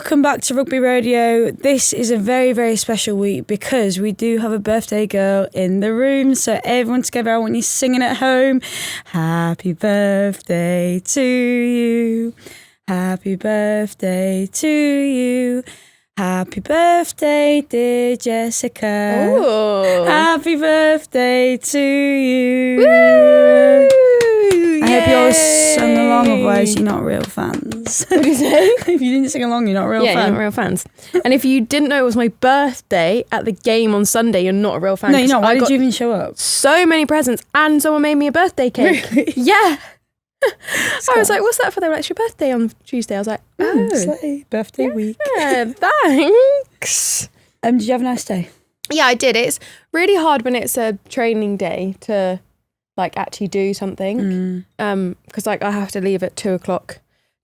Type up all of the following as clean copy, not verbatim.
welcome back to Rugby Rodeo. This is a very, very special week because we do have a birthday girl in the room. So everyone together, I want you singing at home. Happy birthday to you. Happy birthday to you. Happy birthday, dear Jessica. Ooh. Happy birthday to you. Woo! I hope you all sung along, otherwise you're not real fans. What do you say? If you didn't sing along, you're not a real fan. Yeah, you're not real fans. And if you didn't know it was my birthday at the game on Sunday, you're not a real fan. No, you're not. Why did you even show up? So many presents and someone made me a birthday cake. Really? Yeah. I was like, what's that for? They were like, it's your birthday on Tuesday. I was like, oh. Slay, birthday week. Yeah, thanks. Did you have a nice day? Yeah, I did. It's really hard when it's a training day to like actually do something. Because like I have to leave at 2:00 to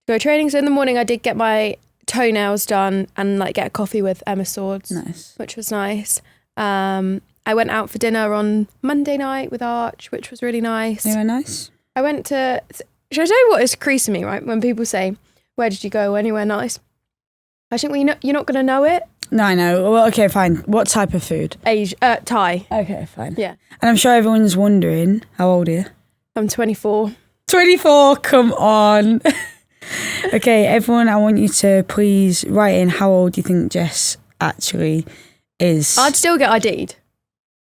go training. So in the morning I did get my toenails done and like get a coffee with Emma Swords. Nice. Which was nice. I went out for dinner on Monday night with Arch, which was really nice. Anywhere nice? I went to... Should I tell you what is creasing me, right? When people say, where did you go? Anywhere nice? I think you're not going to know it. No, I know. Well, okay, fine. What type of food? Thai. Okay, fine. Yeah. And I'm sure everyone's wondering, how old are you? I'm 24. 24, come on. Okay, everyone, I want you to please write in how old you think Jess actually is. I'd still get ID'd.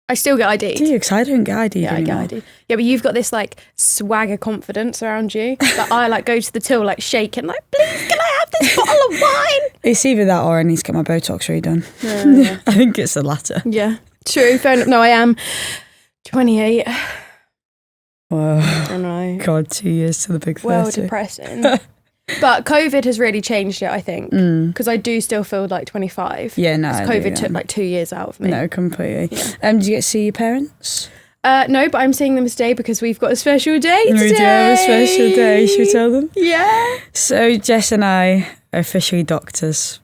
I still get ID'd. Do you? Because I don't get ID'd Yeah, anymore. I get ID'd. Yeah, but you've got this like swagger confidence around you that I like go to the till like shaking like, please can I have this bottle of wine? It's either that or I need to get my Botox redone. Yeah. I think it's the latter. Yeah, true. Fair enough. No, I am 28. Whoa. I know. God, 2 years to the big 30. Well, depressing. But COVID has really changed it, I think, because I do still feel like 25. Yeah, no. I COVID do, took like 2 years out of me. No, completely. Yeah. Did you get to see your parents? No, but I'm seeing them today because we've got a special day today. We do have a special day. Should we tell them? Yeah. So Jess and I are officially doctors.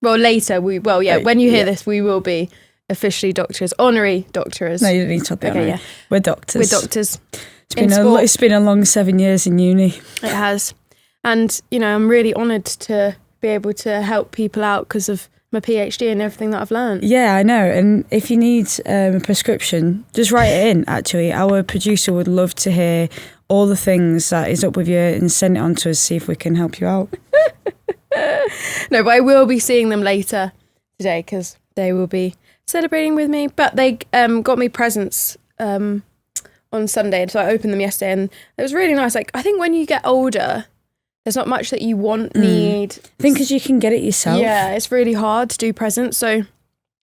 Well, later when you hear this, we will be officially doctors, honorary doctors. No, you don't need to be honorary. Yeah. We're doctors. We're doctors. It's been a long 7 years in uni. It has. And, you know, I'm really honoured to be able to help people out because of my PhD and everything that I've learned. Yeah, I know. And if you need a prescription, just write it in, actually. Our producer would love to hear all the things that is up with you and send it on to us, see if we can help you out. No, but I will be seeing them later today because they will be celebrating with me. But they got me presents on Sunday, so I opened them yesterday and it was really nice. Like, I think when you get older, there's not much that you need. I think because you can get it yourself. Yeah, it's really hard to do presents. So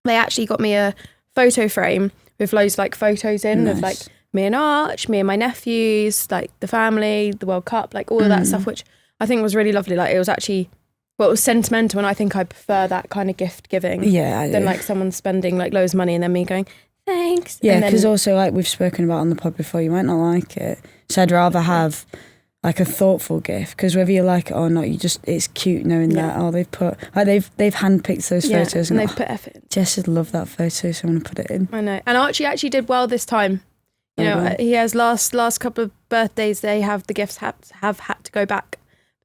they actually got me a photo frame with loads of like photos in of like me and Arch, me and my nephews, like the family, the World Cup, like all of that stuff, which I think was really lovely. Like it was actually, well, it was sentimental, and I think I prefer that kind of gift giving than like someone spending like loads of money and then me going, thanks. Yeah, because also like we've spoken about on the pod before, you might not like it. So I'd rather have like a thoughtful gift, because whether you like it or not, it's cute knowing that they've put they've handpicked those photos and they've put effort in. Jess would love that photo, so I'm gonna put it in. I know, and Archie actually did well this time. You know, he has last couple of birthdays they have the gifts have had to go back.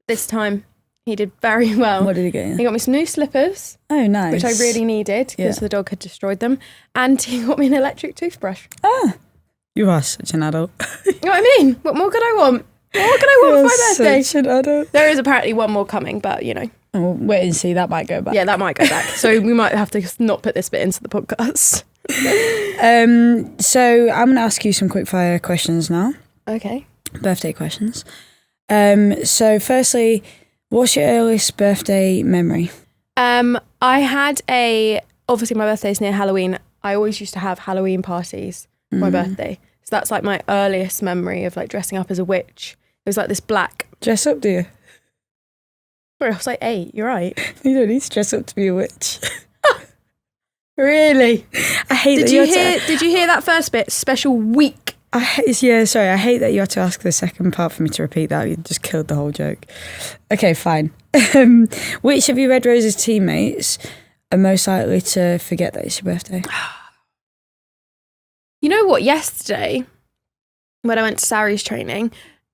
This time he did very well. What did he get you? He got me some new slippers. Oh, nice. Which I really needed because the dog had destroyed them, and he got me an electric toothbrush. Ah, you are such an adult. You know what I mean? What more could I want? What can I want for my birthday? Such an adult. There is apparently one more coming, but you know. Oh, wait and see, that might go back. Yeah, that might go back. So we might have to not put this bit into the podcast. So I'm going to ask you some quickfire questions now. Okay. Birthday questions. So firstly, what's your earliest birthday memory? I had obviously my birthday's near Halloween. I always used to have Halloween parties for my birthday. So that's like my earliest memory of like dressing up as a witch. It was like this black. Dress up, do you? Sorry, I was like 8, you're right. You don't need to dress up to be a witch. Really? I hate Did you hear that first bit? Special week. I hate that you had to ask the second part for me to repeat that. You just killed the whole joke. Okay, fine. Which of your Red Roses teammates are most likely to forget that it's your birthday? You know what? Yesterday, when I went to Sarries training,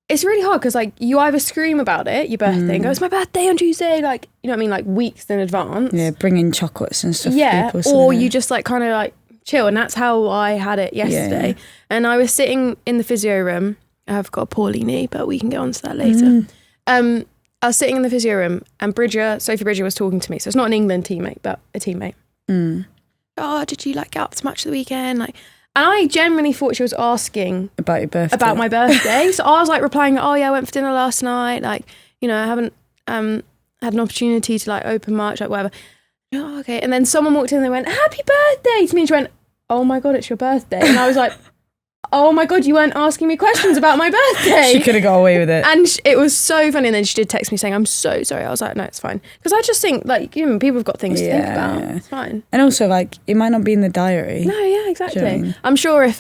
it's really hard because like you either scream about it, your birthday, and go, it's my birthday on Tuesday, like, you know what I mean, like weeks in advance. Yeah, bring in chocolates and stuff. Yeah, for people, or you just like kind of like chill, and that's how I had it yesterday. Yeah. And I was sitting in the physio room. I've got a poorly knee, but we can get on to that later. I was sitting in the physio room, and Sophie Bridger was talking to me. So it's not an England teammate, but a teammate. Oh, did you like get up to much of the weekend? Like, and I genuinely thought she was asking about your birthday. About my birthday. So I was like replying, oh yeah, I went for dinner last night. Like, you know, I haven't had an opportunity to like open much, like whatever. Oh, okay. And then someone walked in and they went, happy birthday to me. And she went, oh my God, it's your birthday. And I was like, oh my God, you weren't asking me questions about my birthday. She could have got away with it. And it was so funny. And then she did text me saying, I'm so sorry. I was like, no, it's fine. Because I just think, like, you know, people have got things to think about. Yeah. It's fine. And also, like, it might not be in the diary. No, yeah, exactly. I'm sure if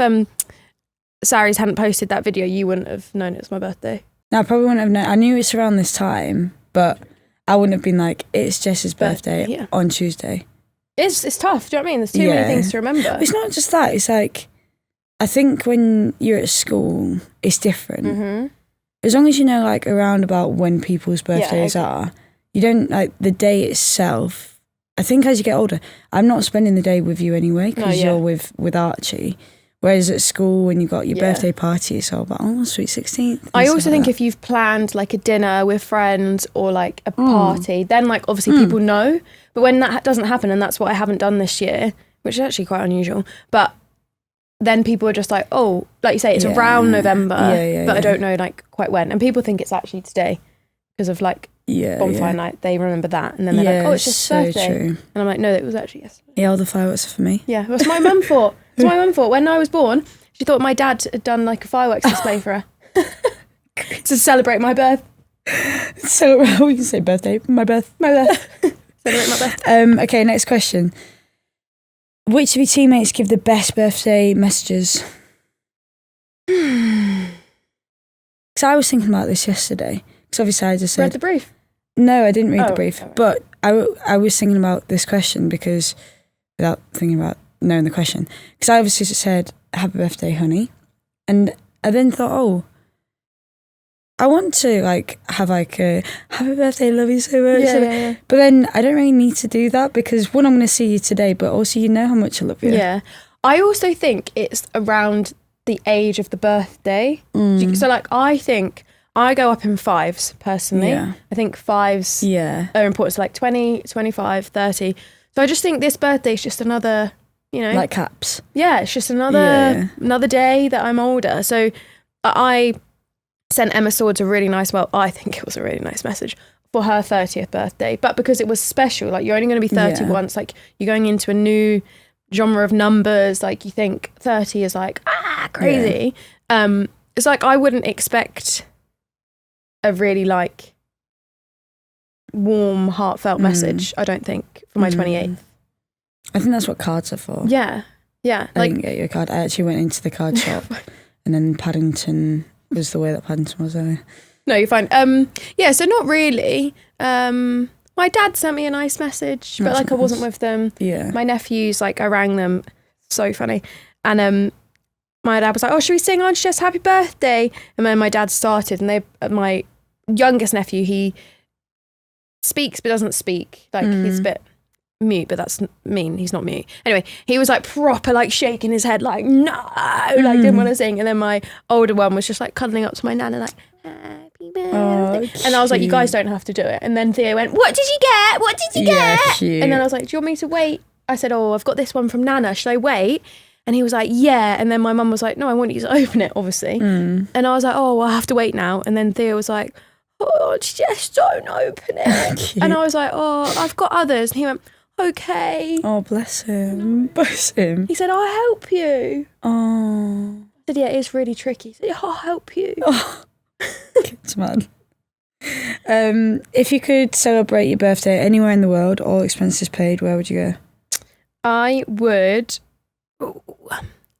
Sarries hadn't posted that video, you wouldn't have known it was my birthday. No, I probably wouldn't have known. I knew it's around this time, but I wouldn't have been like, it's Jess's birthday on Tuesday. It's tough, do you know what I mean? There's too many things to remember. But it's not just that. It's like, I think when you're at school, it's different. As long as you know, like, around about when people's birthdays are, you don't, like, the day itself. I think as you get older, I'm not spending the day with you anyway, because you're with Archie. Whereas at school, when you got your birthday party, it's all about, oh, sweet 16th. I also think if you've planned, like, a dinner with friends or, like, a party, then, like, obviously people know. But when that doesn't happen, and that's what I haven't done this year, which is actually quite unusual, but then people are just like, oh, like you say, it's around November, but I don't know, like, quite when. And people think it's actually today because of, like, bonfire night. They remember that. And then they're like, oh, it's just birthday. True. And I'm like, no, it was actually yesterday. Yeah, all the fireworks are for me. Yeah, that's my mum thought. That's my mum thought. When I was born, she thought my dad had done, like, a fireworks display for her to celebrate my birth. So, we can say birthday. My birth. Celebrate my birth. Okay, next question. Which of your teammates give the best birthday messages? Because I was thinking about this yesterday. Because obviously I just said... Read the brief? No, I didn't read the brief. Right. But I was thinking about this question because... Without thinking about knowing the question. Because I obviously just said, happy birthday, honey. And I then thought, oh... I want to, like, have, like, a happy birthday, love you so much. Yeah. But then I don't really need to do that because, one, I'm going to see you today, but also you know how much I love you. Yeah. I also think it's around the age of the birthday. So, like, I think I go up in fives, personally. Yeah. I think fives are important. So, like, 20, 25, 30. So I just think this birthday is just another, you know. Like caps. Yeah, it's just another day that I'm older. So I sent Emma Swords I think it was a really nice message for her 30th birthday. But because it was special, like, you're only going to be 30 once, like, you're going into a new genre of numbers, like, you think 30 is like, crazy. It's like, I wouldn't expect a really, like, warm, heartfelt message, I don't think, for my 28th. I think that's what cards are for. Yeah. I didn't get you a card. I actually went into the card shop and then Paddington... was the way that Paddington was. No, you're fine. So not really. My dad sent me a nice message, but like I wasn't with them. Yeah. My nephews, like, I rang them. So funny. And my dad was like, oh, should we sing on Jess happy birthday? And then my dad started, and my youngest nephew, he speaks but doesn't speak. Like, he's a bit mute, but that's mean. He's not mute. Anyway, he was like proper, like, shaking his head, like, no, like, didn't want to sing. And then my older one was just like cuddling up to my nana, like, happy birthday. And I was like, you guys don't have to do it. And then Theo went, what did you get? What did you get? Cute. And then I was like, do you want me to wait? I said, oh, I've got this one from Nana. Should I wait? And he was like, yeah. And then my mum was like, no, I want you to open it, obviously. And I was like, oh, well, I have to wait now. And then Theo was like, oh, just don't open it. And I was like, oh, I've got others. And he went, okay. Oh, bless him. Bless him. He said, I'll help you. Oh. I said, yeah, it is really tricky. He said, I'll help you. Oh. Kids, man. If you could celebrate your birthday anywhere in the world, all expenses paid, where would you go? I would...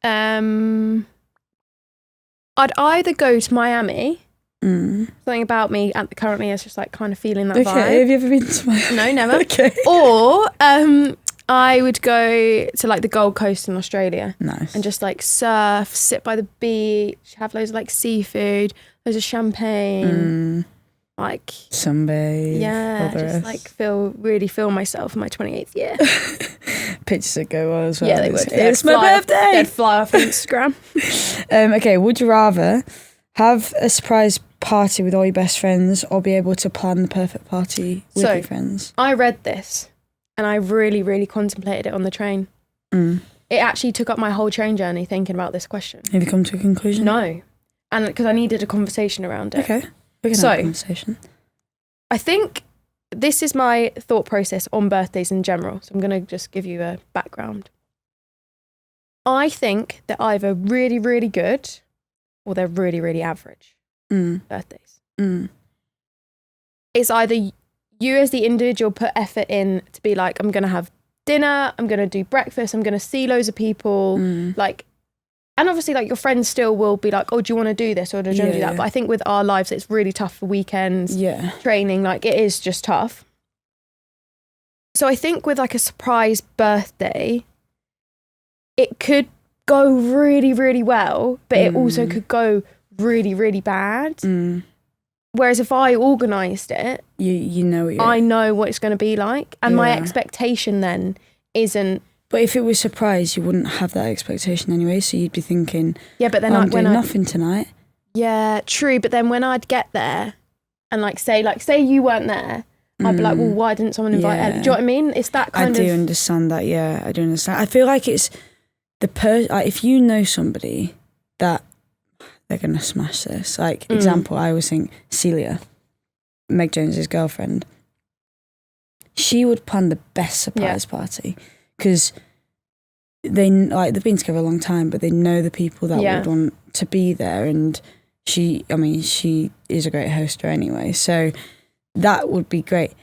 I'd either go to Miami... Something about me currently is just, like, kind of feeling that vibe. Okay, have you ever been to Miami? No, never. Okay. Or I would go to like the Gold Coast in Australia. Nice. And just like surf, sit by the beach, have loads of like seafood, loads of champagne, like sunbathe. yeah, just like really feel myself in my 28th year. Pictures would go well as well. Yeah, they would. It's my birthday. They'd fly off Instagram. Okay, would you rather have a surprise party with all your best friends or be able to plan the perfect party with your friends? I read this and I really, really contemplated it on the train. It actually took up my whole train journey thinking about this question. Have you come to a conclusion? No. And because I needed a conversation around it. Okay, we can have a conversation. I think this is my thought process on birthdays in general. So I'm going to just give you a background. I think they're either really, really good or they're really, really average birthdays. It's either you as the individual put effort in to be like, I'm going to have dinner, I'm going to do breakfast, I'm going to see loads of people, like, and obviously like your friends still will be like, oh, do you want to do this or do you want to do that? But I think with our lives, it's really tough for weekends, training, like it is just tough. So I think with like a surprise birthday, it could go really, really well, but it also could go really, really bad. Whereas if I organised it, you know, I know what it's going to be like, and my expectation then isn't. But if it was surprise, you wouldn't have that expectation anyway. So you'd be thinking, yeah, but then I'm doing nothing tonight. Yeah, true. But then when I'd get there, and say you weren't there, I'd be like, well, why didn't someone invite Ellie? Do you know what I mean? It's that kind of. I do understand that. Yeah, I do understand. I feel like it's if you know somebody that they're gonna smash this. Like example, I always think Celia, Meg Jones's girlfriend. She would plan the best surprise party because they've been together a long time, but they know the people that would want to be there, and she is a great hoster anyway, so that would be great.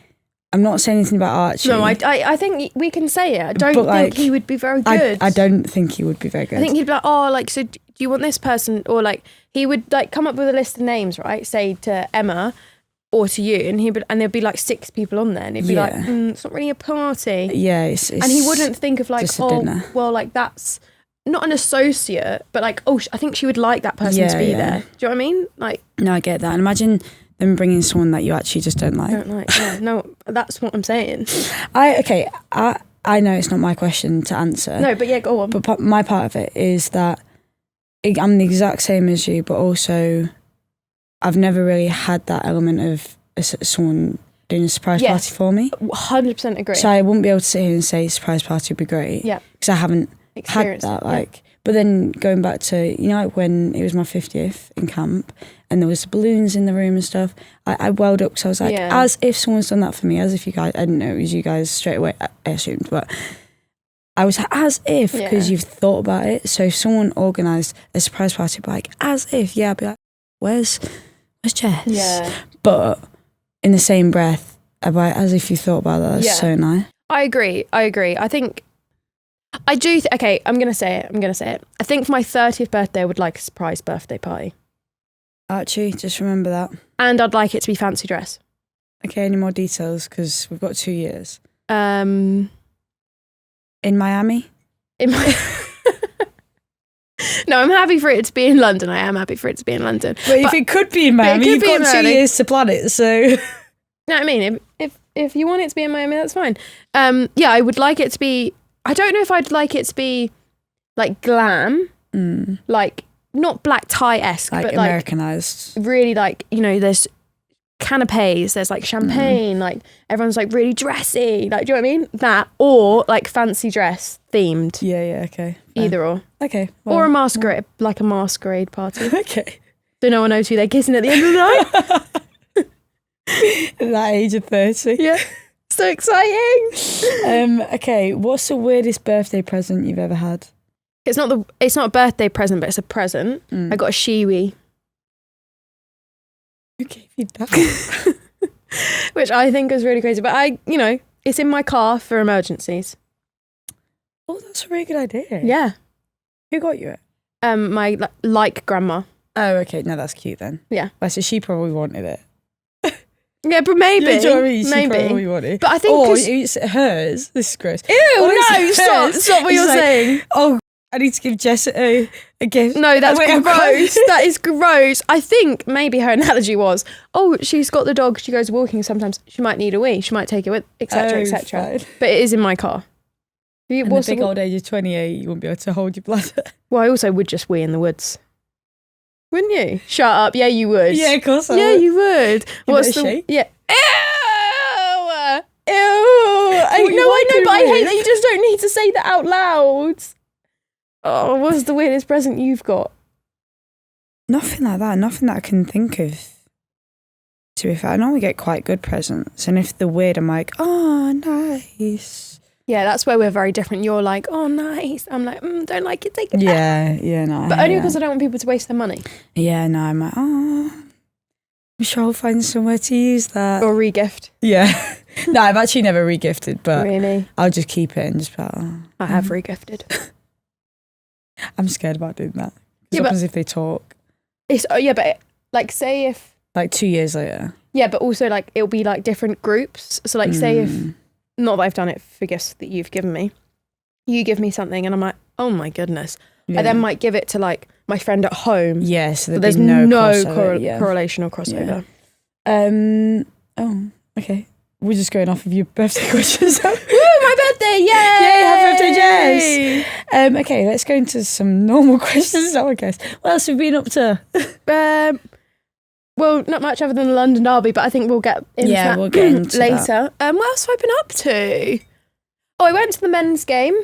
I'm not saying anything about Archie. No, I think we can say it. I don't think he would be very good. I don't think he would be very good. I think he'd be like, oh, like, so do you want this person? Or like, he would like come up with a list of names, right? Say to Emma or to you, and there'd be like 6 people on there, and he'd be like, it's not really a party. Yeah, it's and he wouldn't think of like, oh, dinner. Well, like that's not an associate, but like, oh, I think she would like that person to be there. Do you know what I mean? Like, no, I get that. And imagine them bringing someone that you actually just don't like. Yeah, no, that's what I'm saying. I know it's not my question to answer. No, but yeah, go on. But my part of it is that I'm the exact same as you, but also I've never really had that element of someone doing a surprise party for me. 100% agree. So I wouldn't be able to sit here and say surprise party would be great. Yeah. Because I haven't had that. Like, but then going back to, you know, like when it was my 50th in camp and there was balloons in the room and stuff, I welled up because I was like, as if someone's done that for me, as if you guys, I didn't know it was you guys straight away, I assumed, but I was as if, because you've thought about it. So if someone organised a surprise party, I'd be like, as if, I'd be like, where's Jess? Yeah. But in the same breath, I'd be like, as if you thought about that, that's so nice. I agree. I think, I do, okay, I'm going to say it. I think for my 30th birthday, I would like a surprise birthday party. Archie, just remember that. And I'd like it to be fancy dress. Okay, any more details? Because we've got 2 years. In Miami? No, I'm happy for it to be in London. I am happy for it to be in London. But if it could be in Miami, you've got 2 years to plan it, so... You know what I mean? If you want it to be in Miami, that's fine. I would like it to be... I don't know if I'd like it to be like glam, like not black tie-esque, but Americanized. Like really like, you know, there's canapes, there's like champagne, like everyone's like really dressy, like, do you know what I mean? That, or like fancy dress themed. Yeah, okay. Either or. Okay. Well, or a masquerade, like a masquerade party. Okay. So no one knows who they're kissing at the end of the night. At that age of 30. Yeah. So exciting. Okay, what's the weirdest birthday present you've ever had? It's not a birthday present, but it's a present. I got a shiwi. Who gave you that? Which I think is really crazy. But it's in my car for emergencies. Oh, that's a really good idea. Yeah. Who got you it? My like grandma. Oh, okay. No, that's cute then. Yeah. So she probably wanted it. Yeah, but maybe. Yeah, do you know what I mean? She Maybe. probably wanted. But I think or 'cause- it's hers. This is gross. Ew, Or no, it's hers. stop what It's you're like, saying. Oh, I need to give Jess a gift. No, that's Wait, I'm gross. crying. That is gross. I think maybe her analogy was, oh, she's got the dog, she goes walking sometimes, she might need a wee, she might take it with, etc., Oh, etc. fine. But it is in my car. In the big old age of 28, you won't be able to hold your bladder. Well, I also would just wee in the woods. Wouldn't you? Shut up. Yeah, you would. Yeah, of course I Yeah, would. you would. What's the shake? Yeah. Ew! Ew! I What you know, wiping but I hate with? that you just don't need to say that out loud. Oh, what's the weirdest present you've got? Nothing like that. Nothing that I can think of. To be fair, I normally get quite good presents. And if they're weird, I'm like, oh, nice. Yeah, that's where we're very different. You're like, oh, nice. I'm like, don't like it, take it back. Yeah, no. But only because I don't want people to waste their money. Yeah, no, I'm like, oh, I'm sure I'll find somewhere to use that. Or regift. Yeah. No, I've actually never regifted, but Really? I'll just keep it and just be like, oh. I have regifted. I'm scared about doing that. Yeah, What but- happens if they talk? But like, say if... Like 2 years later. Yeah, but also, like, it'll be, like, different groups. So, like, say if... Mm. Not that I've done it for gifts that you've given me. You give me something and I'm like, oh, my goodness. Yeah. I then might give it to, like, my friend at home. Yeah, so But there's there's no, no crossover, yeah. correlation or crossover. Oh, okay. We're just going off of your birthday questions. Woo, my birthday! Yay! Yay, happy birthday, Jess! Okay, let's go into some normal questions now, I guess. What else have you been up to? Well, not much other than the London Derby, but I think we'll get into that we'll get into later. What else have I been up to? Oh, I went to the men's game.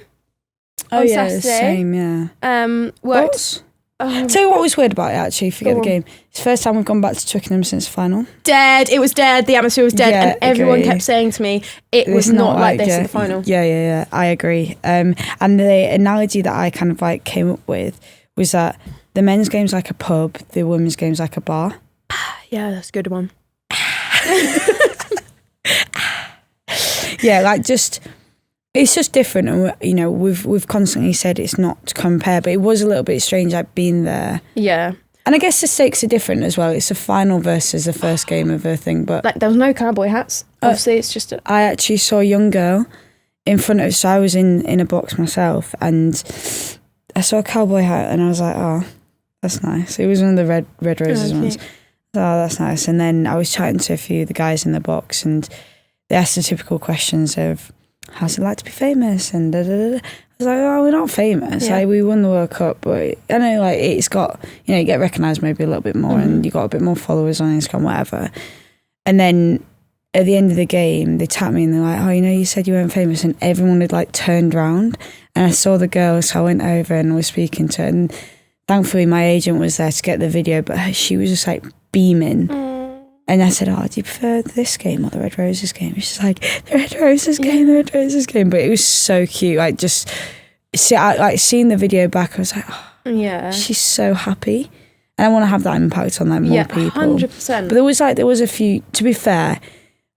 Oh, on yeah, Saturday. same, yeah. Worked. Thoughts? Tell you what was weird about it, actually, forget Go the on. game. It's the first time we've gone back to Twickenham since the final. Dead. It was dead. The atmosphere was dead. Yeah, and everyone agree. kept saying to me, it was It's not like this yeah, at the final. Yeah, I agree. And the analogy that I kind of like came up with was that the men's game's like a pub, the women's game's like a bar. Yeah, that's a good one. Yeah, like just it's just different, and you know we've constantly said it's not to compare, but it was a little bit strange like being there. Yeah. And I guess the stakes are different as well. It's a final versus the first game of a thing, but Like, there was no cowboy hats. Obviously, it's just a... I actually saw a young girl in front of. So I was in a box myself, and I saw a cowboy hat, and I was like, oh, that's nice. It was one of the red roses ones. Oh, that's nice. And then I was chatting to a few of the guys in the box, and they asked the typical questions of, how's it like to be famous? And da-da-da-da. I was like, oh, we're not famous. Yeah. Like, we won the World Cup, but I know, like, it's got, you know, you get recognised maybe a little bit more, and you got a bit more followers on Instagram, whatever. And then at the end of the game, they tapped me and they're like, oh, you know, you said you weren't famous, and everyone had, like, turned round. And I saw the girl, so I went over and was speaking to her, and thankfully my agent was there to get the video, but she was just, like, beaming. And I said, oh, do you prefer this game or the Red Roses game? She's like, the Red Roses game, the Red Roses game. But it was so cute. Like, just seeing the video back, I was like, oh, Yeah. she's so happy. And I want to have that impact on like more people. 100%. But there was a few, to be fair,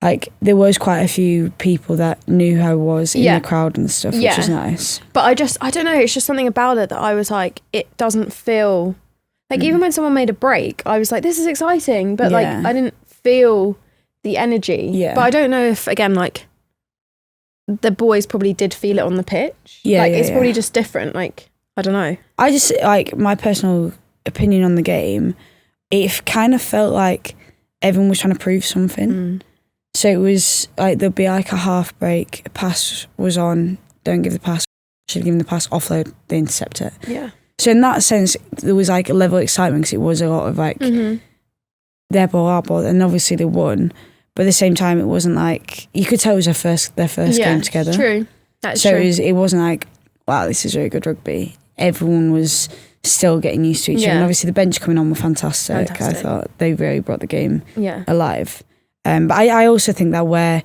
like there was quite a few people that knew who I was in the crowd and stuff, which was nice. But I don't know, it's just something about it that I was like, it doesn't feel... Like, even when someone made a break, I was like, this is exciting. But, like, I didn't feel the energy. Yeah. But I don't know if, again, like, the boys probably did feel it on the pitch. Yeah, Like, yeah, it's probably yeah. just different. Like, I don't know. I just, like, my personal opinion on the game, it kind of felt like everyone was trying to prove something. So it was, like, there'd be, like, a half break, a pass was on, don't give the pass, should have given the pass, offload, they intercept it. Yeah. So in that sense, there was like a level of excitement because it was a lot of like their ball, our ball, and obviously they won. But at the same time, it wasn't like you could tell it was their first game together. True. That's so true. it wasn't like, wow, this is really good rugby. Everyone was still getting used to each other. And obviously the bench coming on were fantastic. I thought they really brought the game alive. But I also think that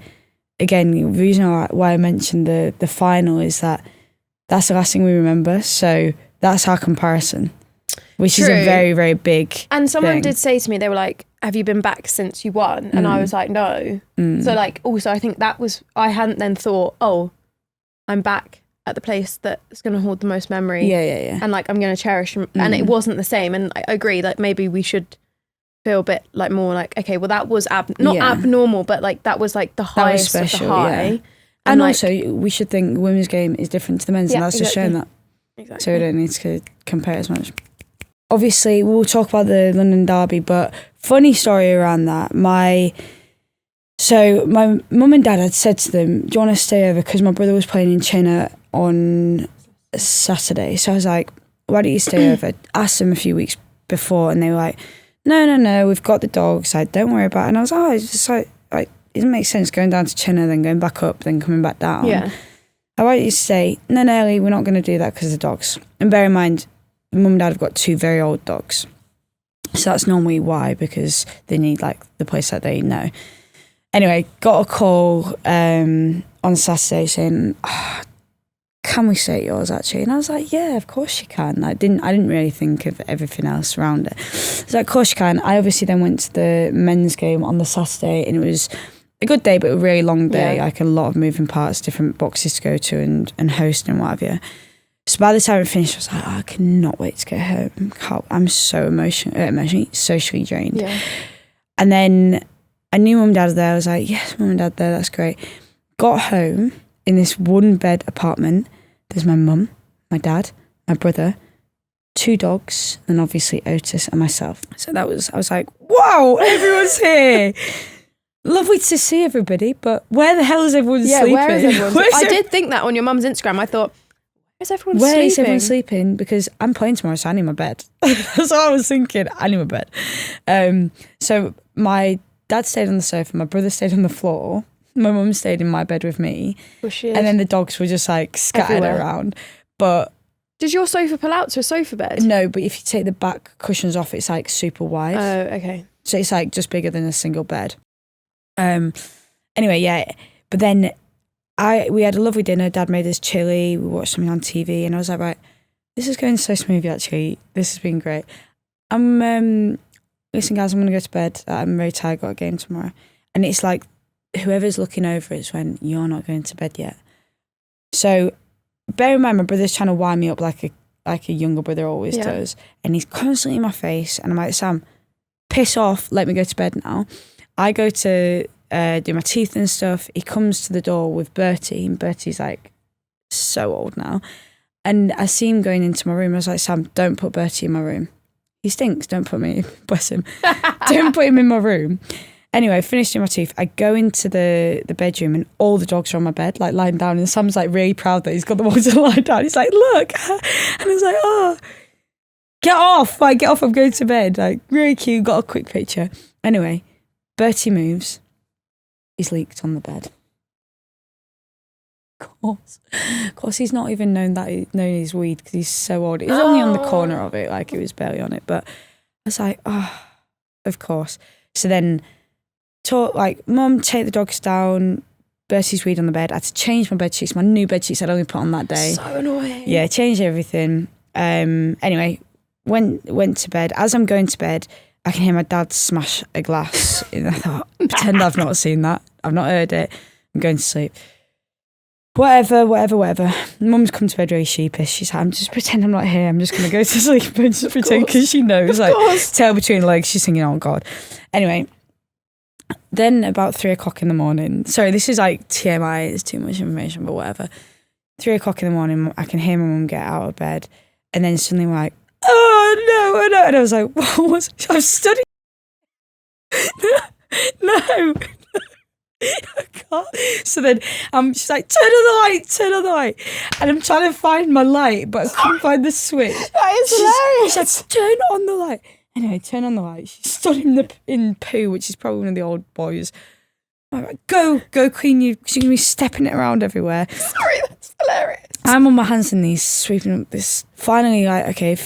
again, the reason why I mentioned the final is that that's the last thing we remember. So that's our comparison, which is a very, very big And someone thing. did say to me, they were like, have you been back since you won? And I was like, no. So, like, also, I think that was, I hadn't then thought, oh, I'm back at the place that's going to hold the most memory. Yeah. And, like, I'm going to cherish. And it wasn't the same. And I agree, like, maybe we should feel a bit like more like, okay, well that was abnormal, but like that was like the highest special, of the high. yeah. And like, also, we should think the women's game is different to the men's, and that's just showing that. Exactly. So we don't need to compare as much. Obviously, we'll talk about the London derby, but funny story around that. My mum and dad had said to them, do you want to stay over? Because my brother was playing in China on Saturday. So I was like, why don't you stay over? Asked them a few weeks before, and they were like, no, we've got the dogs. Like, don't worry about it. And I was like, it's just like it doesn't make sense going down to China, then going back up, then coming back down. Yeah. I want you to say, no, Ellie, we're not going to do that because of the dogs. And bear in mind, mum and dad have got 2 very old dogs. So that's normally why, because they need like the place that they know. Anyway, got a call on Saturday saying, can we stay at yours actually? And I was like, yeah, of course you can. I didn't really think of everything else around it. I was like, of course you can. I obviously then went to the men's game on the Saturday, and it was a good day, but a really long day, like a lot of moving parts, different boxes to go to and host and what have you. So by the time it finished, I was like, I cannot wait to get home. I'm so emotionally, socially drained. Yeah. And then I knew mum and dad were there. I was like, yes, mum and dad there, that's great. Got home in this 1-bed apartment. There's my mum, my dad, my brother, 2 dogs, and obviously Otis and myself. So I was like, wow, everyone's here. Lovely to see everybody, but where the hell is everyone sleeping? Where is everyone? I did think that on your mum's Instagram. I thought, where is everyone sleeping? Because I'm playing tomorrow, so I need my bed. That's what I was thinking. I need my bed. So my dad stayed on the sofa, my brother stayed on the floor, my mum stayed in my bed with me, and then the dogs were just like scattered around. But does your sofa pull out to a sofa bed? No, but if you take the back cushions off, it's like super wide. Oh, okay. So it's like just bigger than a single bed. Anyway, yeah. But then we had a lovely dinner. Dad made us chili. We watched something on TV, and I was like, right, this is going so smoothly. Actually, this has been great. Listen, guys, I'm gonna go to bed. I'm very tired. Got a game tomorrow, and it's like whoever's looking over it's when you're not going to bed yet. So bear in mind, my brother's trying to wind me up like a younger brother always does, and he's constantly in my face, and I'm like, Sam, piss off. Let me go to bed now. I go to do my teeth and stuff. He comes to the door with Bertie, and Bertie's like so old now. And I see him going into my room. I was like, Sam, don't put Bertie in my room. He stinks. Don't put me, bless him. Don't put him in my room. Anyway, finished doing my teeth. I go into the bedroom, and all the dogs are on my bed, like lying down. And Sam's like really proud that he's got the ones to lie down. He's like, look. And I was like, oh, get off. Like, get off. I'm going to bed. Like, really cute. Got a quick picture. Anyway. Bertie moves. He's leaked on the bed. Of course, he's not even known his weed because he's so old. It was only on the corner of it, like it was barely on it. But I was like, oh, of course. So then, Mum, take the dogs down. Bertie's weed on the bed. I had to change my bed sheets. My new bed sheets I'd only put on that day. So annoying. Yeah, changed everything. Anyway, went to bed. As I'm going to bed, I can hear my dad smash a glass. And I thought, pretend I've not seen that. I've not heard it. I'm going to sleep. Whatever. Mum's come to bed really sheepish. She's like, just pretend I'm not here. I'm just going to go to sleep and just pretend, because she knows. Like, tail between legs, she's thinking, oh God. Anyway, then about 3 o'clock in the morning. Sorry, this is like TMI. It's too much information, but whatever. 3 o'clock in the morning, I can hear my mum get out of bed. And then suddenly we're like, oh no. And I was like, what? I'm studying. No. I can't. So then she's like, turn on the light. And I'm trying to find my light, but I couldn't find the switch. That is hilarious. She's like, turn on the light. Anyway, turn on the light. She stood in poo, which is probably one of the old boys. I'm like, go clean you. She's going to be stepping it around everywhere. Sorry, that's hilarious. I'm on my hands and knees sweeping up this. Finally, like, okay,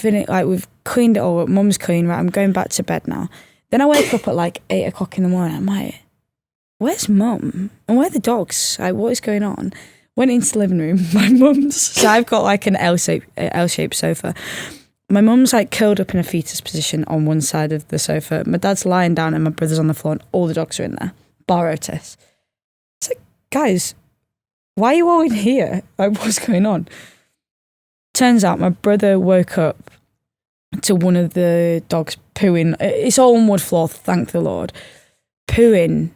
we've cleaned it all up. Mum's clean, right? I'm going back to bed now. Then I wake up at like 8 o'clock in the morning. I'm like, where's Mum? And where are the dogs? Like, what is going on? Went into the living room. My mum's. So I've got like an L-shaped sofa. My mum's like curled up in a fetus position on one side of the sofa. My dad's lying down and my brother's on the floor, and all the dogs are in there. Bar Otis. It's like, guys, why are you all in here? Like, what's going on? Turns out my brother woke up to one of the dogs pooing. It's all on wood floor, thank the Lord. Pooing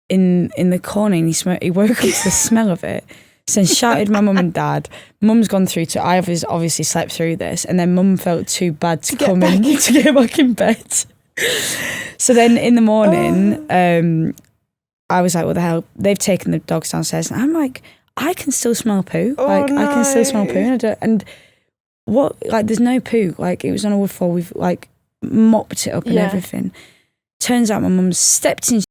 in the corner, and he woke up to the smell of it. So shouted my mum and dad. Mum's gone through to. I obviously slept through this, and then Mum felt too bad to come in to get back in bed. So then in the morning, I was like, "What the hell?" They've taken the dogs downstairs, and I'm like, "I can still smell poo. I can still smell poo." And what? Like, there's no poo. Like, it was on a wood floor. We've like mopped it up and everything. Turns out my mum stepped in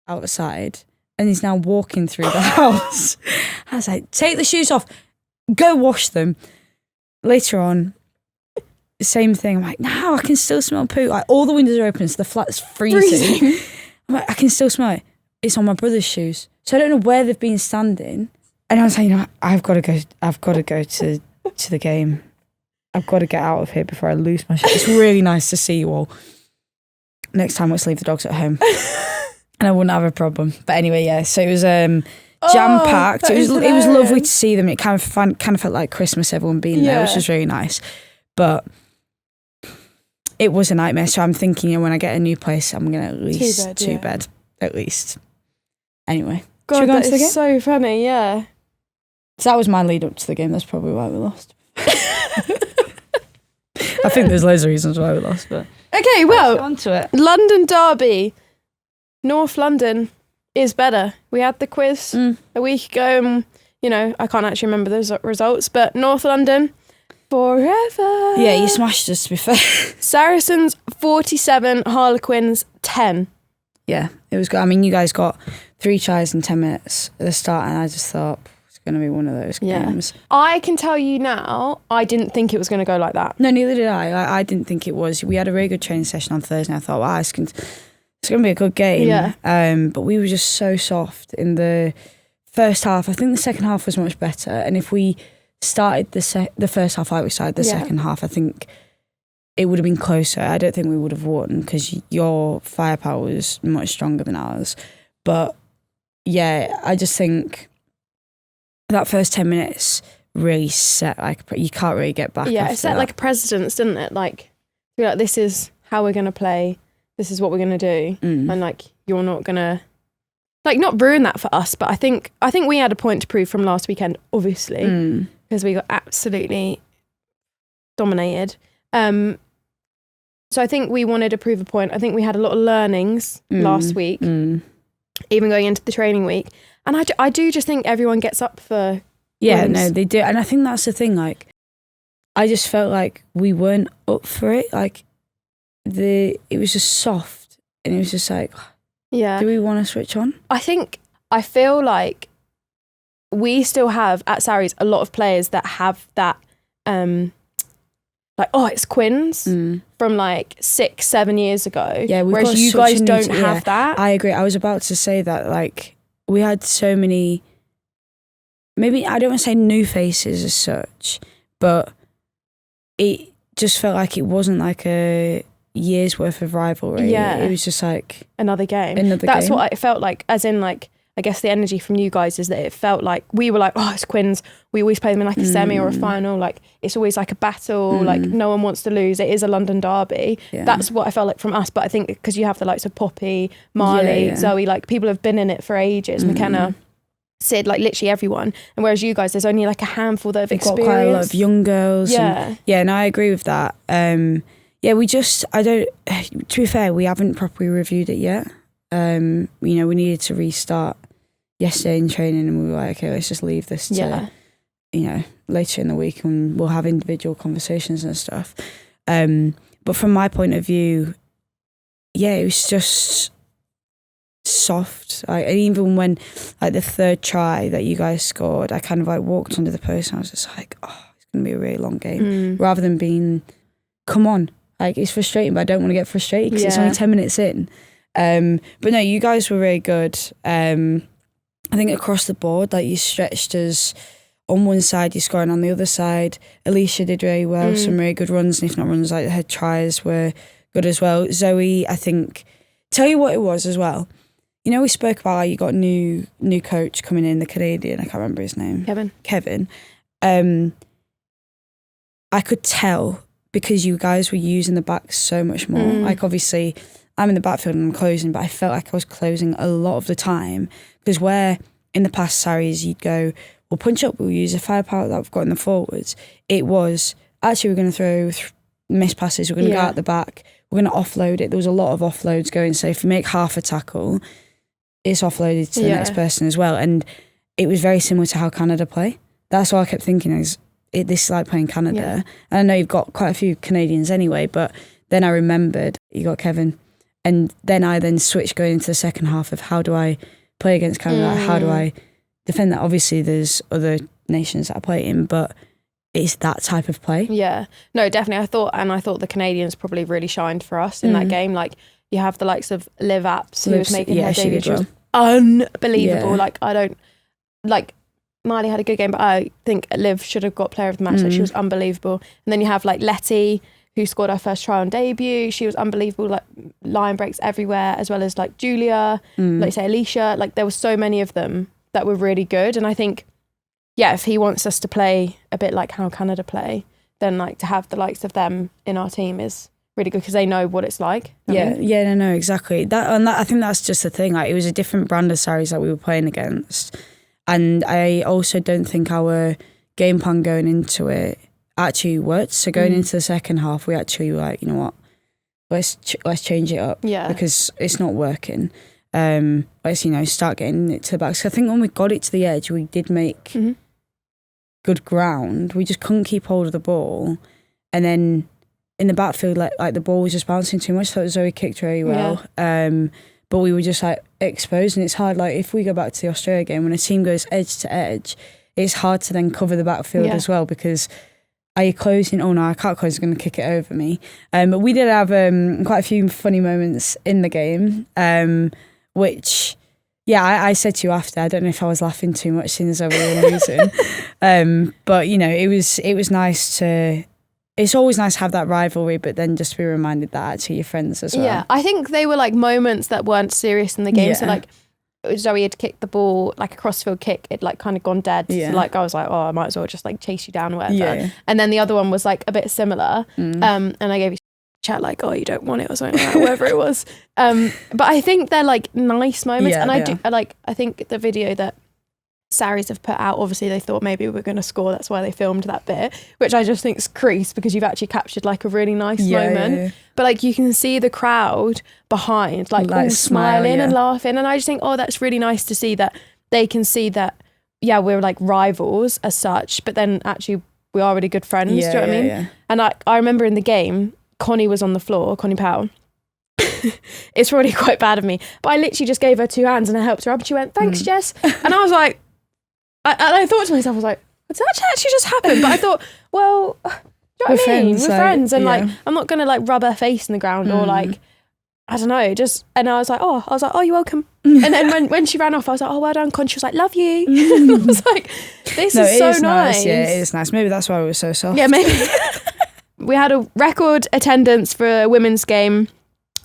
outside and is now walking through the house. I was like, take the shoes off, go wash them. Later on, same thing. I'm like, no, I can still smell poo. Like, all the windows are open, so the flat's freezing. I'm like, I can still smell it. It's on my brother's shoes. So I don't know where they've been standing. And I was like, I've got to go to the game. I've got to get out of here before I lose my shit. It's really nice to see you all. Next time, let's leave the dogs at home. And I wouldn't have a problem. But anyway, yeah, so it was jam-packed. It was lovely to see them. It kind of felt like Christmas, everyone being there, which was really nice. But it was a nightmare. So I'm thinking, when I get a new place, I'm going to at least two bed, at least. Anyway. God, that is so funny, yeah. So that was my lead up to the game. That's probably why we lost. I think there's loads of reasons why we lost, but... Okay, well, on to it. London derby. North London is better. We had the quiz a week ago, and, I can't actually remember the results, but North London, forever. Yeah, you smashed us, to be fair. Saracens, 47, Harlequins, 10. Yeah, it was good. I mean, you guys got 3 tries in 10 minutes at the start, and I just thought it's going to be one of those games. I can tell you now, I didn't think it was going to go like that. No, neither did I. I didn't think it was. We had a really good training session on Thursday, and I thought, wow, it's going to be a good game. Yeah. But we were just so soft in the first half. I think the second half was much better, and if we started the first half like we started the second half, I think it would have been closer. I don't think we would have won because your firepower was much stronger than ours. But yeah, I just think that first 10 minutes really set, like, you can't really get back. Yeah, it set like a precedence, didn't it? Like, this is how we're going to play. This is what we're going to do. And like, you're not going to, like, not ruin that for us. But I think we had a point to prove from last weekend, obviously, because we got absolutely dominated. So I think we wanted to prove a point. I think we had a lot of learnings last week, even going into the training week. And I do just think everyone gets up for wins. No, they do. And I think that's the thing. Like, I just felt like we weren't up for it. Like, it was just soft, and it was just like, do we want to switch on? I feel like we still have at Sarries a lot of players that have that like, it's Quins from like 6-7 years ago. Yeah, whereas you guys don't have that. I agree. I was about to say that, like, we had so many, maybe I don't want to say new faces as such, but it just felt like it wasn't like a year's worth of rivalry. Yeah. It was just like another game. That's what it felt like, as in, like, I guess the energy from you guys is that it felt like we were like, it's Quins. We always play them in like a semi or a final. Like, it's always like a battle. Like, no one wants to lose. It is a London derby. Yeah. That's what I felt like from us. But I think because you have the likes of Poppy, Marley, Zoe, like, people have been in it for ages. McKenna, Sid, like, literally everyone. And whereas you guys, there's only like a handful that have experienced. Got quite a lot of young girls. Yeah. And I agree with that. To be fair, we haven't properly reviewed it yet. We needed to restart yesterday in training, and we were like, okay, let's just leave this to, later in the week, and we'll have individual conversations and stuff. But from my point of view, it was just soft. Like, and even when, like, the third try that you guys scored, I kind of like walked under the post, and I was just like, it's going to be a really long game, rather than being, come on. Like, it's frustrating, but I don't want to get frustrated because it's only 10 minutes in. But no, you guys were really good. I think across the board, like, you stretched us on one side, you're scoring on the other side. Alicia did really well, some really good runs, and if not runs, like, her tries were good as well. Zoe, I think, tell you what it was as well. We spoke about how you got new coach coming in, the Canadian, I can't remember his name. Kevin. I could tell because you guys were using the back so much more. Like obviously I'm in the backfield and I'm closing, but I felt like I was closing a lot of the time, because where in the past Sarries you'd go, we'll punch up, we'll use the firepower that we've got in the forwards. It was actually we're going to throw miss passes, we're going to go out the back, we're going to offload it. There was a lot of offloads going, so if you make half a tackle, it's offloaded to the next person as well. And it was very similar to how Canada play. That's what I kept thinking is, this is like playing Canada. Yeah. And I know you've got quite a few Canadians anyway, but then I remembered you got Kevin. And then I switched going into the second half of how do I play against Canada? How do I defend that? Obviously there's other nations that I play in, but it's that type of play. Yeah. No, definitely. I thought the Canadians probably really shined for us in that game. Like you have the likes of Liv Apps who was making her debut. She was unbelievable. Like Miley had a good game, but I think Liv should have got player of the match. Like she was unbelievable. And then you have like Letty, who scored her first try on debut. She was unbelievable, like line breaks everywhere, as well as like Julia, like say Alicia. Like there were so many of them that were really good. And I think, if he wants us to play a bit like how Canada play, then like to have the likes of them in our team is really good, because they know what it's like. No, exactly. That I think that's just the thing. Like it was a different brand of Sarries that we were playing against. And I also don't think our game plan going into it actually worked. So going into the second half, we actually were like, you know what, let's change it up. Yeah. Because it's not working. Let's, start getting it to the back. So I think when we got it to the edge, we did make good ground. We just couldn't keep hold of the ball. And then in the backfield, like the ball was just bouncing too much. So Zoe kicked really well. Yeah. But we were just like exposed, and it's hard. Like if we go back to the Australia game, when a team goes edge to edge, it's hard to then cover the backfield as well, because are you closing? Oh no, I can't close. Going to kick it over me. But we did have quite a few funny moments in the game, which I said to you after. I don't know if I was laughing too much seeing as though we were losing, but it was nice to. It's always nice to have that rivalry, but then just to be reminded that actually you're friends as well. Yeah, I think they were like moments that weren't serious in the game. Yeah. So like Zoe had kicked the ball, like a crossfield kick, it like kind of gone dead. Yeah. So like I was like, oh, I might as well just like chase you down or whatever. Yeah. And then the other one was like a bit similar. And I gave you chat like, oh, you don't want it or something like that, whatever it was. But I think they're like nice moments. And I think the video that Sarries have put out, obviously they thought maybe we were going to score, that's why they filmed that bit, which I just think is crease, because you've actually captured like a really nice moment. Yeah. But like you can see the crowd behind like all smiling and laughing, and I just think, oh, that's really nice to see that they can see that we're like rivals as such, but then actually we are really good friends. Do you know what I mean? Yeah. And I remember in the game, Connie was on the floor, Connie Powell. It's probably quite bad of me, but I literally just gave her 2 hands and I helped her up, and she went, thanks Jess. And I was like, I thought to myself, I was like, did that actually just happen? But I thought, well, do you know what I mean? We're friends. And like, I'm not going to like rub her face in the ground or like, I don't know, just, and I was like, oh, you're welcome. And then when she ran off, I was like, oh, well done, Con. She was like, love you. I was like, this is so nice. Yeah, it is nice. Maybe that's why we were so soft. Yeah, maybe. We had a record attendance for a women's game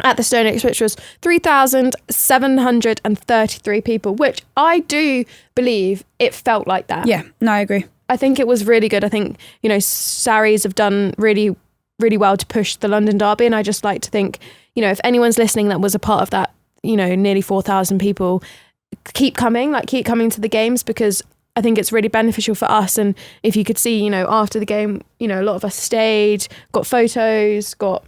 at the Stone Oaks, which was 3,733 people, which I do believe it felt like that. Yeah, no, I agree. I think it was really good. I think, Sarries have done really, really well to push the London Derby, and I just like to think, if anyone's listening that was a part of that, nearly 4,000 people, keep coming to the games, because I think it's really beneficial for us. And if you could see, after the game, a lot of us stayed, got photos, got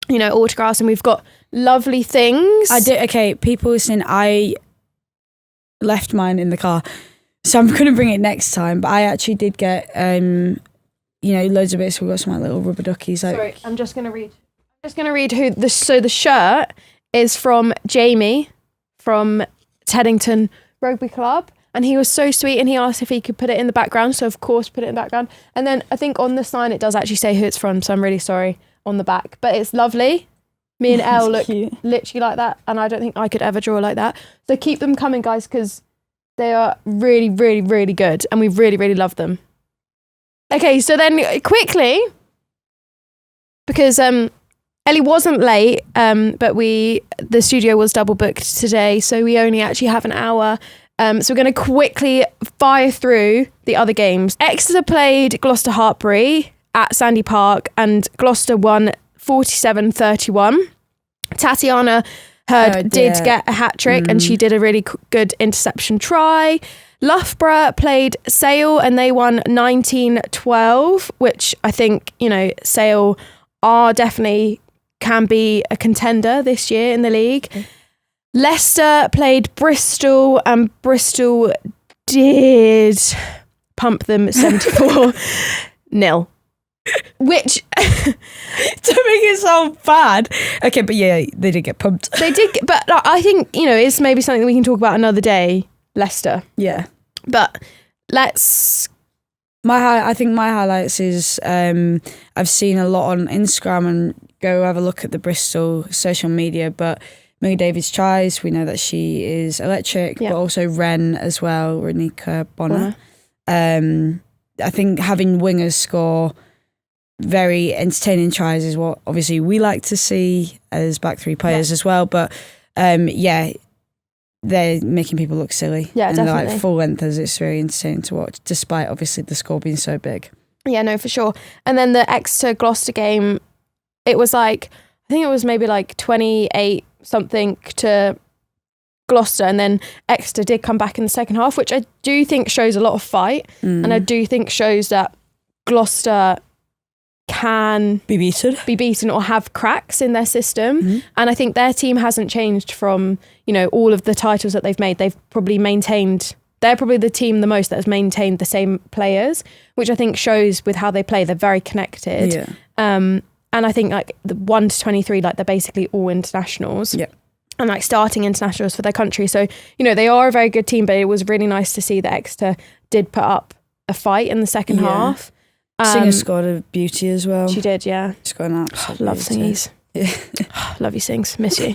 autographs, and we've got lovely things. Okay, people listening, I left mine in the car, so I'm going to bring it next time, but I actually did get loads of bits. We've got some little rubber duckies. Sorry, I'm just going to read who the shirt is from Jamie from Teddington Rugby Club, and he was so sweet, and he asked if he could put it in the background, so of course put it in the background. And then I think on the sign it does actually say who it's from, so I'm really sorry, on the back, but it's lovely. Me and Elle look cute. Literally like that, and I don't think I could ever draw like that. So keep them coming, guys, because they are really, really, really good, and we really, really love them. Okay, so then quickly, because Ellie wasn't late, but the studio was double booked today, so we only actually have an hour. So we're going to quickly fire through the other games. Exeter played Gloucester-Hartpury. at Sandy Park, and Gloucester won 47-31. Tatiana Hurd did get a hat trick, and she did a really good interception try. Loughborough played Sale and they won 19-12, which I think, you know, Sale can be a contender this year in the league. Okay. Leicester played Bristol and Bristol did pump them 74-0. Which to make it sound bad. Okay, but yeah, they did get pumped. They did, but I think, you know, it's maybe something we can talk about another day. Leicester. Yeah. But I think my highlights is I've seen a lot on Instagram, and go have a look at the Bristol social media, but Millie David's tries, we know that she is electric, but also Ren as well, Renika Bonner. I think having wingers score very entertaining tries is what obviously we like to see as back three players as well, but they're making people look silly. Yeah, and definitely. Like full lengthers, it's very entertaining to watch, despite obviously the score being so big. Yeah, no, for sure. And then the Exeter Gloucester game, it was like, I think it was maybe like 28 something to Gloucester, and then Exeter did come back in the second half, which I do think shows a lot of fight, and I do think shows that Gloucester can be beaten or have cracks in their system. And I think their team hasn't changed from, you know, all of the titles that they've made. They've probably maintained, they're probably the team the most that has maintained the same players, which I think shows with how they play. They're very connected. And I think like the 1 to 23, like they're basically all internationals. And like starting internationals for their country. So, you know, they are a very good team, but it was really nice to see that Exeter did put up a fight in the second half. Singer scored a beauty as well. She did, yeah. She's got an absolute love beauty. Singies. Yeah. Love you, Sings. Miss you.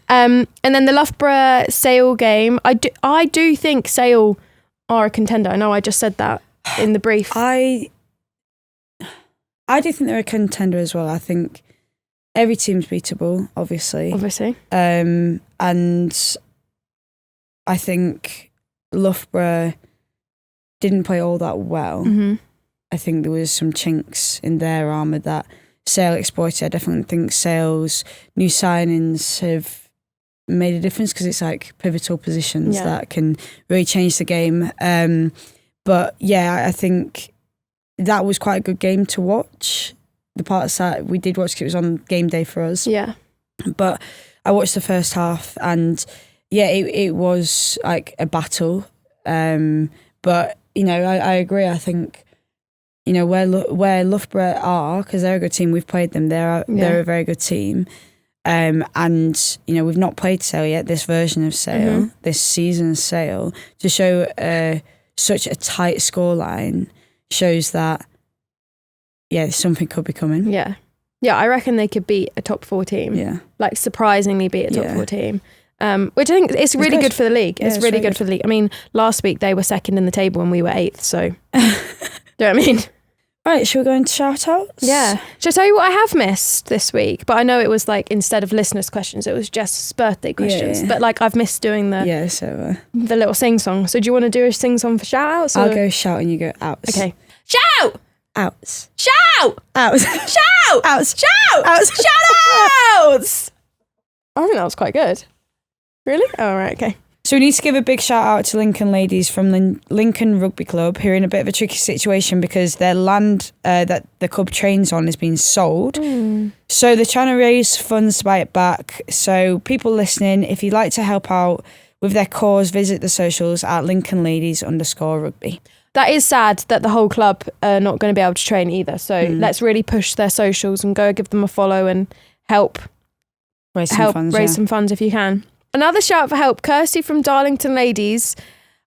And then the Loughborough Sale game. I do think Sale are a contender. I know I just said that in the brief. I do think they're a contender as well. I think every team's beatable, obviously. And I think Loughborough didn't play all that well. I think there was some chinks in their armour that Sale exploited. I definitely think Sale's new signings have made a difference, because it's like pivotal positions that can really change the game. But yeah, I think that was quite a good game to watch. The parts that we did watch, 'cause it was on game day for us. Yeah. But I watched the first half, and yeah, it was like a battle. But, you know, I agree. I think, you know, where Loughborough are, because they're a good team, we've played them, they're a very good team. And, you know, we've not played Sale yet, this version of Sale, this season's Sale, to show such a tight scoreline shows that, yeah, something could be coming. Yeah. Yeah, I reckon they could beat a top 4 team. Yeah. Like, surprisingly beat a top 4 team. Which I think it's really good for the league. It's really good for the league. I mean, last week they were second in the table and we were 8th, so... Do you know what I mean? Right, shall we go into shout-outs? Yeah. Shall I tell you what I have missed this week? But I know it was like, instead of listeners' questions, it was Jess's birthday questions. Yeah. But like, I've missed doing the little sing-song. So do you want to do a sing-song for shout-outs? I'll go shout and you go outs. Okay. Shout! Outs. Shout! Outs. Shout! Outs. Shout! Outs. Shout-outs! I think that was quite good. Really? Oh, right, okay. So we need to give a big shout out to Lincoln ladies from Lincoln Rugby Club, who are in a bit of a tricky situation because their land that the club trains on is being sold. So they're trying to raise funds to buy it back. So people listening, if you'd like to help out with their cause, visit the socials at LincolnLadies_rugby. That is sad that the whole club are not going to be able to train either. So let's really push their socials and go give them a follow and help raise some funds if you can. Another shout for help. Kirsty from Darlington Ladies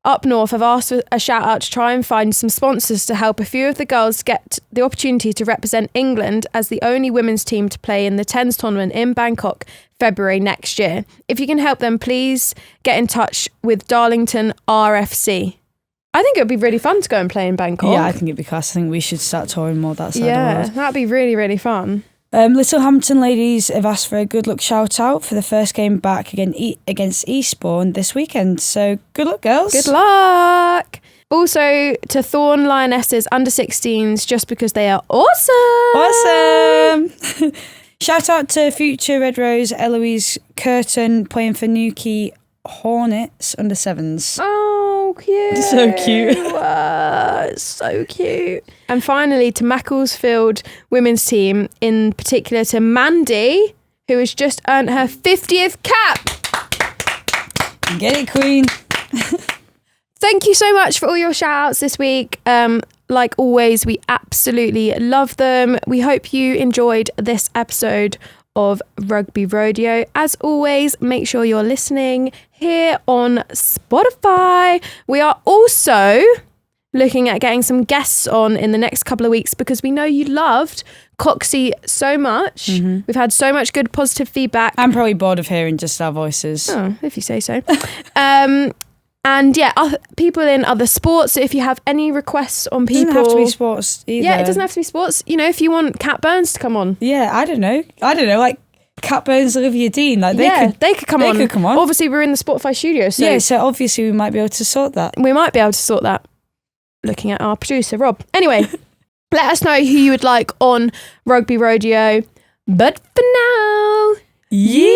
up north have asked for a shout out to try and find some sponsors to help a few of the girls get the opportunity to represent England as the only women's team to play in the Tens tournament in Bangkok February next year. If you can help them, please get in touch with Darlington RFC. I think it would be really fun to go and play in Bangkok. Yeah, I think it'd be class. I think we should start touring more that side of the world. Yeah, that'd be really, really fun. Littlehampton ladies have asked for a good luck shout out for the first game back against Eastbourne this weekend. So good luck, girls. Good luck. Also to Thorne Lionesses under 16s, just because they are awesome. Awesome. Shout out to future Red Rose Eloise Curtin playing for Newquay Hornets under 7s. Oh, cute. So cute. So cute. And finally to Macclesfield women's team, in particular to Mandy, who has just earned her 50th cap. Get it, Queen. Thank you so much for all your shout outs this week. Like always, we absolutely love them. We hope you enjoyed this episode of Rugby Rodeo. As always, make sure you're listening here on Spotify. We are also looking at getting some guests on in the next couple of weeks because we know you loved Coxie so much. Mm-hmm. We've had so much good positive feedback. I'm probably bored of hearing just our voices. Oh, if you say so. And yeah, people in other sports. So if you have any requests on people, it doesn't have to be sports either. Yeah, it doesn't have to be sports. You know, if you want Cat Burns to come on. Yeah, I don't know. Like Cat Burns, Olivia Dean. Like they could come on. Obviously, we're in the Spotify studio, so yeah. So obviously, we might be able to sort that. We might be able to sort that. Looking at our producer, Rob. Anyway, let us know who you would like on Rugby Rodeo. But for now, yeah.